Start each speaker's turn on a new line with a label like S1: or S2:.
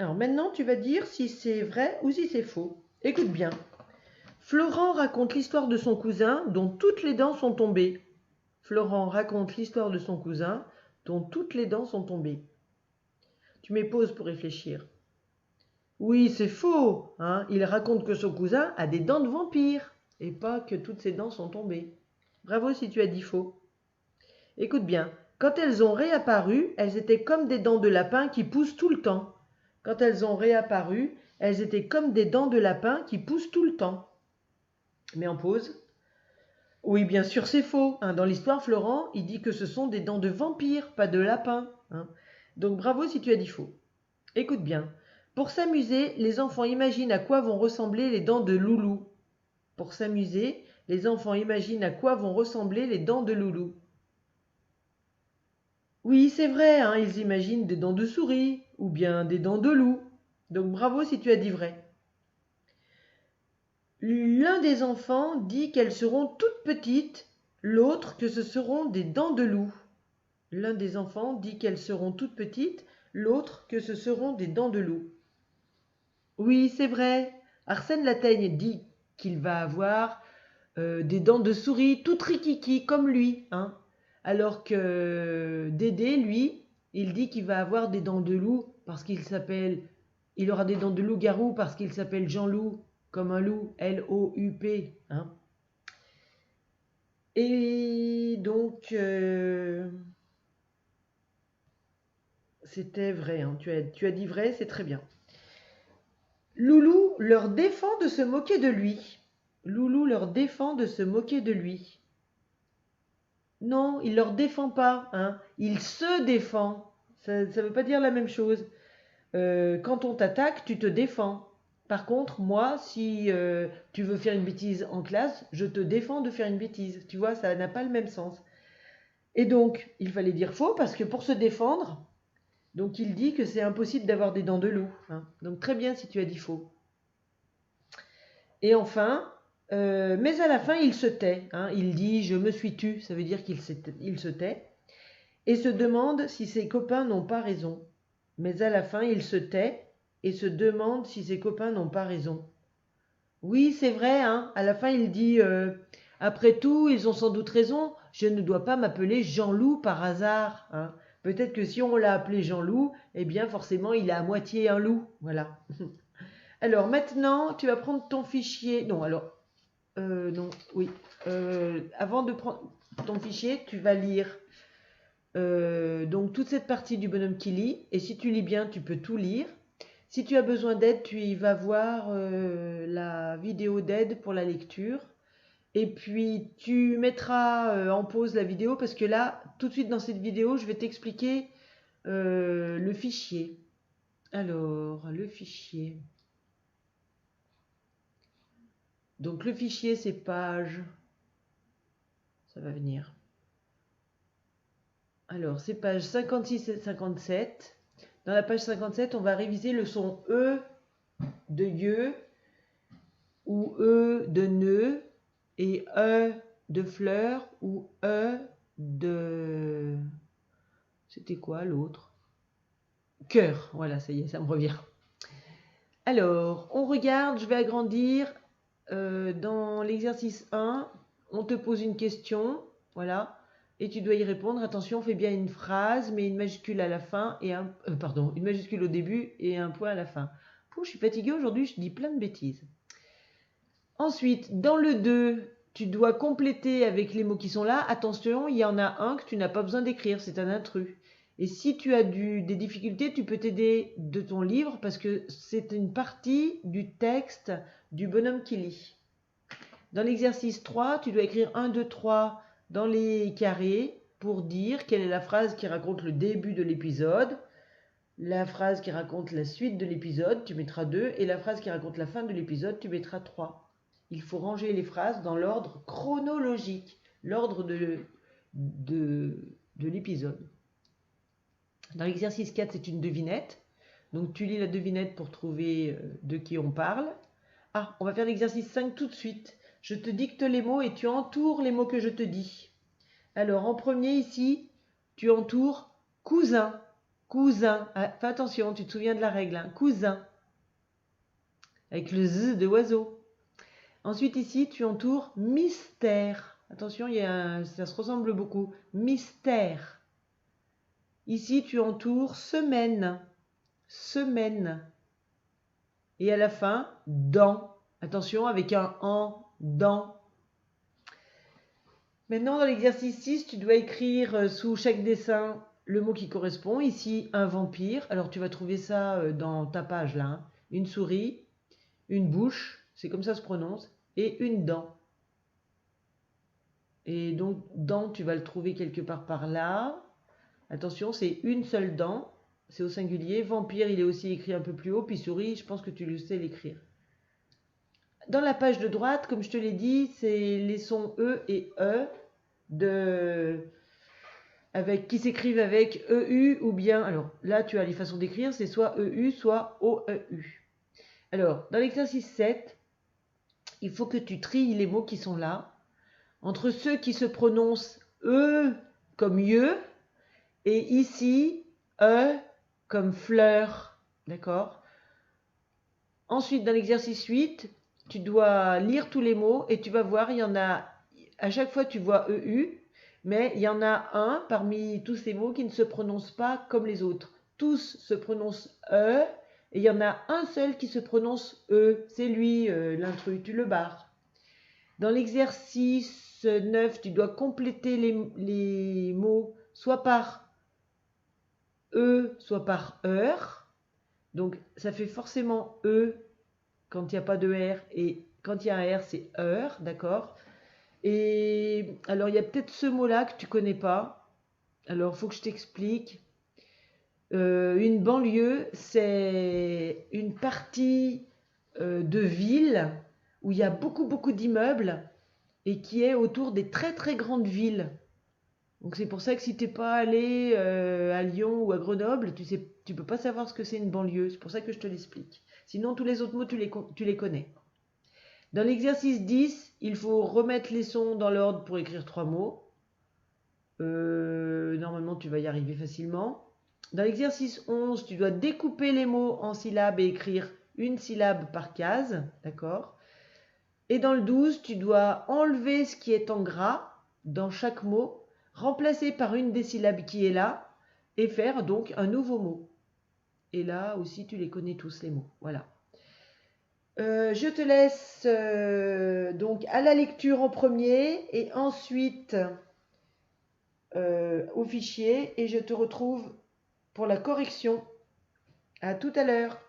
S1: Alors maintenant, tu vas dire si c'est vrai ou si c'est faux. Écoute bien. Florent raconte l'histoire de son cousin dont toutes les dents sont tombées. Florent raconte l'histoire de son cousin dont toutes les dents sont tombées. Tu mets pause pour réfléchir. Oui, c'est faux, hein. Il raconte que son cousin a des dents de vampire et pas que toutes ses dents sont tombées. Bravo si tu as dit faux. Écoute bien. Quand elles ont réapparu, elles étaient comme des dents de lapin qui poussent tout le temps. Quand elles ont réapparu, elles étaient comme des dents de lapin qui poussent tout le temps. Mets en pause. Oui, bien sûr, c'est faux, hein. Dans l'histoire, Florent, il dit que ce sont des dents de vampire, pas de lapin, hein. Donc bravo si tu as dit faux. Écoute bien. Pour s'amuser, les enfants imaginent à quoi vont ressembler les dents de Loulou. Pour s'amuser, les enfants imaginent à quoi vont ressembler les dents de Loulou. Oui, c'est vrai, hein, ils imaginent des dents de souris ou bien des dents de loup. Donc bravo si tu as dit vrai. L'un des enfants dit qu'elles seront toutes petites, l'autre que ce seront des dents de loup. L'un des enfants dit qu'elles seront toutes petites, l'autre que ce seront des dents de loup. Oui, c'est vrai. Arsène Lataigne dit qu'il va avoir des dents de souris toutes rikiki comme lui, hein. Alors que Dédé, lui, il dit qu'il va avoir des dents de loup parce qu'il s'appelle... Il aura des dents de loup-garou parce qu'il s'appelle Jean-Loup, comme un loup, L-O-U-P, hein. Et donc, c'était vrai, hein. Tu as dit vrai, c'est très bien. Loulou leur défend de se moquer de lui. Loulou leur défend de se moquer de lui. Non, il leur défend pas, hein. Il se défend. Ça ne veut pas dire la même chose. Quand on t'attaque, tu te défends. Par contre, moi, si tu veux faire une bêtise en classe, je te défends de faire une bêtise. Tu vois, ça n'a pas le même sens. Et donc, il fallait dire faux parce que pour se défendre, donc il dit que c'est impossible d'avoir des dents de loup, hein. Donc très bien si tu as dit faux. Et enfin, mais à la fin, il se tait, hein. Il dit je me suis tu, ça veut dire qu'il se tait. Et se demande si ses copains n'ont pas raison. Mais à la fin, il se tait et se demande si ses copains n'ont pas raison. Oui, c'est vrai, hein. À la fin, il dit après tout, ils ont sans doute raison, je ne dois pas m'appeler Jean-Loup par hasard, hein. Peut-être que si on l'a appelé Jean-Loup, eh bien forcément, il est à moitié un loup. Voilà. Alors maintenant, tu vas prendre ton fichier. Non, alors, non, oui. Avant de prendre ton fichier, tu vas lire donc toute cette partie du bonhomme qui lit. Et si tu lis bien, tu peux tout lire. Si tu as besoin d'aide, tu y vas voir la vidéo d'aide pour la lecture. Et puis tu mettras en pause la vidéo parce que là, tout de suite dans cette vidéo, je vais t'expliquer le fichier. Alors, le fichier. Donc le fichier, c'est page. Ça va venir. Alors, c'est page 56 et 57. Dans la page 57, on va réviser le son E de yeux ou E de nœud et E de fleur ou E de... C'était quoi l'autre? Cœur. Voilà, ça y est, ça me revient. Alors, on regarde, je vais agrandir. Dans l'exercice 1, on te pose une question, voilà, et tu dois y répondre. Attention, fais bien une phrase, mais une majuscule à la fin et une majuscule au début et un point à la fin. Je suis fatiguée aujourd'hui, je dis plein de bêtises. Ensuite, dans le 2, tu dois compléter avec les mots qui sont là. Attention, il y en a un que tu n'as pas besoin d'écrire, c'est un intrus. Et si tu as des difficultés, tu peux t'aider de ton livre parce que c'est une partie du texte du bonhomme qui lit. Dans l'exercice 3, tu dois écrire 1, 2, 3 dans les carrés pour dire quelle est la phrase qui raconte le début de l'épisode, la phrase qui raconte la suite de l'épisode, tu mettras 2, et la phrase qui raconte la fin de l'épisode, tu mettras 3. Il faut ranger les phrases dans l'ordre chronologique, l'ordre de l'épisode. Dans l'exercice 4, c'est une devinette. Donc tu lis la devinette pour trouver de qui on parle. Ah, on va faire l'exercice 5 tout de suite. Je te dicte les mots et tu entoures les mots que je te dis. Alors en premier ici, tu entoures cousin. Cousin. Ah, fais attention, tu te souviens de la règle, hein. Cousin. Avec le Z de oiseau. Ensuite, ici, tu entoures mystère. Attention, ça se ressemble beaucoup. Mystère. Ici, tu entoures semaine. Semaine. Et à la fin, dent. Attention, avec un en, dent. Maintenant, dans l'exercice 6, tu dois écrire sous chaque dessin le mot qui correspond. Ici, un vampire. Alors, tu vas trouver ça dans ta page là, hein. Une souris, une bouche, c'est comme ça se prononce, et une dent. Et donc, dent, tu vas le trouver quelque part par là. Attention, c'est une seule dent, c'est au singulier. Vampire, il est aussi écrit un peu plus haut. Puis souris, je pense que tu le sais l'écrire. Dans la page de droite, comme je te l'ai dit, c'est les sons E et E qui s'écrivent avec EU ou bien. Alors là, tu as les façons d'écrire, c'est soit EU, soit OEU. Alors, dans l'exercice 7, il faut que tu tries les mots qui sont là entre ceux qui se prononcent E comme yeux et ici E comme fleur. D'accord? Ensuite, dans l'exercice 8, tu dois lire tous les mots et tu vas voir, il y en a, à chaque fois tu vois EU, mais il y en a un parmi tous ces mots qui ne se prononce pas comme les autres. Tous se prononcent E et il y en a un seul qui se prononce E. C'est lui, l'intrus, tu le barres. Dans l'exercice 9, tu dois compléter les mots soit par E, soit par heure. Donc ça fait forcément E quand il n'y a pas de R, et quand il y a un R, c'est heure, d'accord? Et alors il y a peut-être ce mot-là que tu connais pas. Alors il faut que je t'explique. Une banlieue, c'est une partie de ville où il y a beaucoup d'immeubles et qui est autour des très très grandes villes. Donc c'est pour ça que si tu n'es pas allé à Lyon ou à Grenoble, tu peux pas savoir ce que c'est une banlieue. C'est pour ça que je te l'explique. Sinon, tous les autres mots, tu les connais. Dans l'exercice 10, il faut remettre les sons dans l'ordre pour écrire 3 mots. Normalement, tu vas y arriver facilement. Dans l'exercice 11, tu dois découper les mots en syllabes et écrire une syllabe par case. D'accord? Et dans le 12, tu dois enlever ce qui est en gras dans chaque mot, remplacer par une des syllabes qui est là et faire donc un nouveau mot. Et là aussi, tu les connais tous les mots. Voilà. Je te laisse donc à la lecture en premier et ensuite au fichier et je te retrouve pour la correction. À tout à l'heure.